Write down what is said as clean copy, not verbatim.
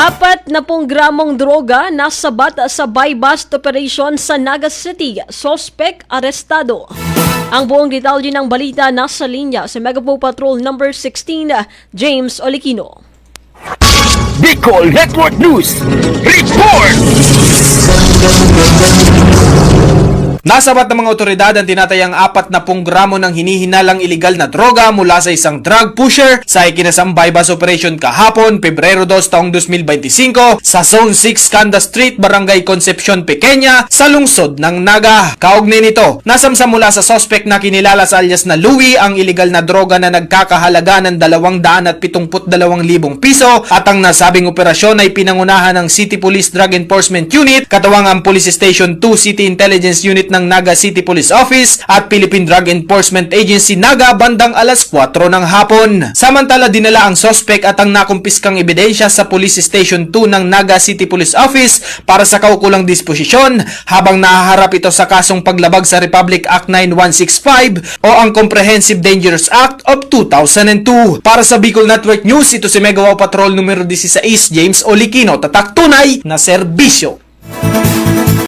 40 gramong droga nasabat sa buy-bust operation sa Naga City. Suspect arestado. Ang buong detalye ng balita nasa linya sa Megapo Patrol number 16, James Olikino. Bicol Network News Report! Nasabat ng mga otoridad ang tinatayang 40 gramo ng hinihinalang iligal na droga mula sa isang drug pusher sa ikinasang buy-bust operation kahapon, Pebrero 2 taong 2025 sa Zone 6 Kanda Street, Barangay Concepcion Pequeña sa lungsod ng Naga. Kaugnay nito, nasamsa mula sa suspect na kinilala sa alias na Louie ang iligal na droga na nagkakahalaga ng 272,000 piso at ang nasabing operasyon ay pinangunahan ng City Police Drug Enforcement Unit, katawang ang Police Station 2 City Intelligence Unit ng Naga City Police Office at Philippine Drug Enforcement Agency Naga bandang alas 4 ng hapon. Samantala, dinala ang suspect at ang nakumpiskang ebidensya sa Police Station 2 ng Naga City Police Office para sa kaukulang disposisyon habang nahaharap ito sa kasong paglabag sa Republic Act 9165 o ang Comprehensive Dangerous Act of 2002. Para sa Bicol Network News, ito si Megapo Patrol numero 16, James Olikino, tatak tunay na serbisyo.